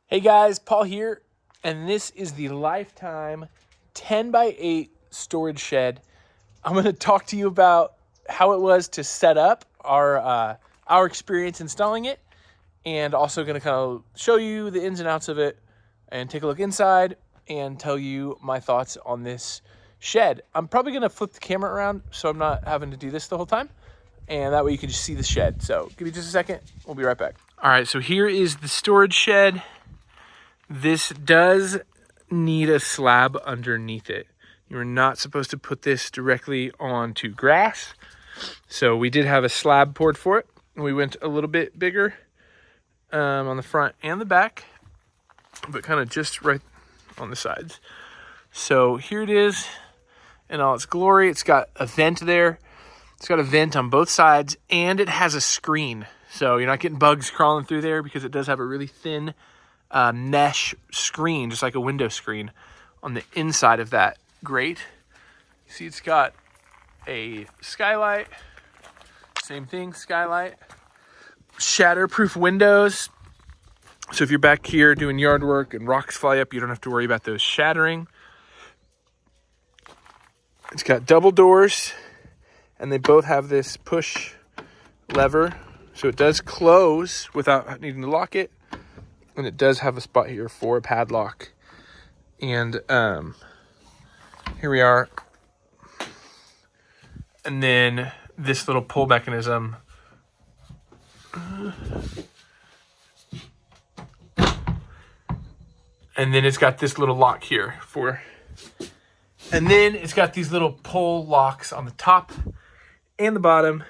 Hey guys, Paul here, and this is the Lifetime 10x8 storage shed. I'm going to talk to you about how it was to set up our experience installing it, and also going to kind of show you the ins and outs of it and take a look inside and tell you my thoughts on this shed. I'm probably going to flip the camera around so I'm not having to do this the whole time, and that way you can just see the shed. So give me just a second. We'll be right back. All right, so here is the storage shed. This does need a slab underneath it. You're not supposed to put this directly onto grass. So we did have a slab poured for it. We went a little bit bigger on the front and the back, but kind of just right on the sides. So here it is in all its glory. It's got a vent there. It's got a vent on both sides, and it has a screen. So you're not getting bugs crawling through there because it does have a really thin mesh screen, just like a window screen on the inside of that grate. You see it's got a skylight, same thing, skylight, shatterproof windows. So if you're back here doing yard work and rocks fly up, you don't have to worry about those shattering. It's got double doors, and they both have this push lever, so it does close without needing to lock it. And it does have a spot here for a padlock. And here we are. And then this little pull mechanism. And then it's got this little lock here for. And then it's got these little pull locks on the top and the bottom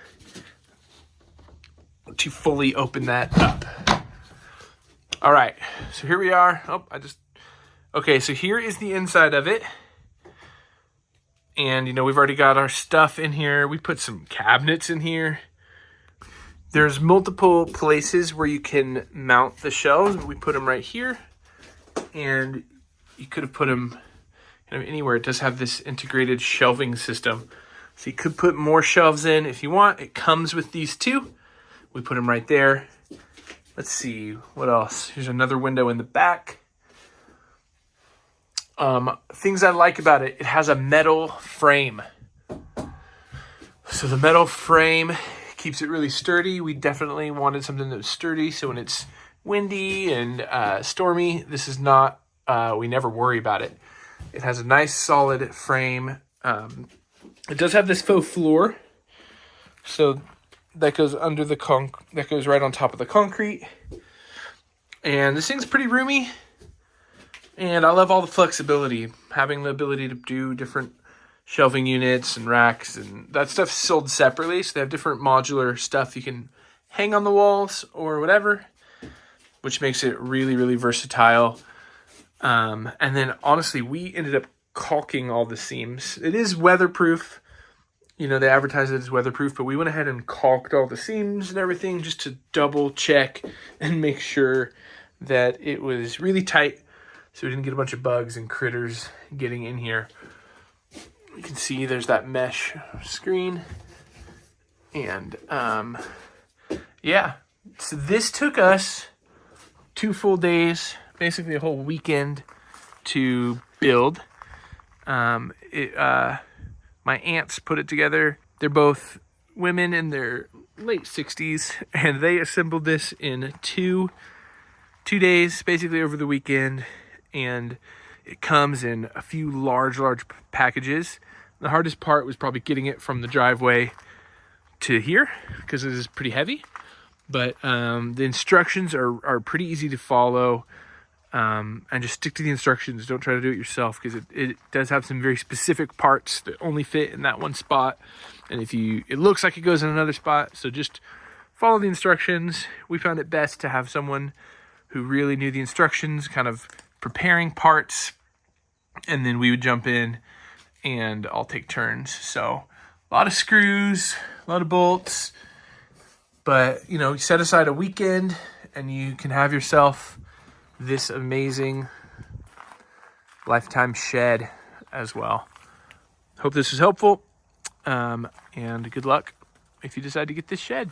to fully open that up. All right, so here we are. Okay, so here is the inside of it. And, we've already got our stuff in here. We put some cabinets in here. There's multiple places where you can mount the shelves. We put them right here. And you could have put them anywhere. It does have this integrated shelving system. So you could put more shelves in if you want. It comes with these two. We put them right there. Let's see, what else? Here's another window in the back. Things I like about it, it has a metal frame. So the metal frame keeps it really sturdy. We definitely wanted something that was sturdy, so when it's windy and stormy, this is not, we never worry about it. It has a nice solid frame. It does have this faux floor, so that goes under the that goes right on top of the concrete. And this thing's pretty roomy. And I love all the flexibility, having the ability to do different shelving units and racks, and that stuff's sold separately. So they have different modular stuff you can hang on the walls or whatever, which makes it really, really versatile. And then honestly, we ended up caulking all the seams. It is weatherproof. They advertise it as weatherproof, but we went ahead and caulked all the seams and everything just to double check and make sure that it was really tight so we didn't get a bunch of bugs and critters getting in here. You can see there's that mesh screen. And yeah, so this took us 2 full days, basically a whole weekend to build. My aunts put it together. They're both women in their late 60s, and they assembled this in two days, basically over the weekend. And it comes in a few large packages. The hardest part was probably getting it from the driveway to here because it is pretty heavy. But the instructions are pretty easy to follow. And just stick to the instructions. Don't try to do it yourself because it does have some very specific parts that only fit in that one spot. And it looks like it goes in another spot. So just follow the instructions. We found it best to have someone who really knew the instructions, kind of preparing parts. And then we would jump in and I'll take turns. So a lot of screws, a lot of bolts. But, you set aside a weekend and you can have yourself this amazing Lifetime shed as well. Hope this was helpful, and good luck if you decide to get this shed.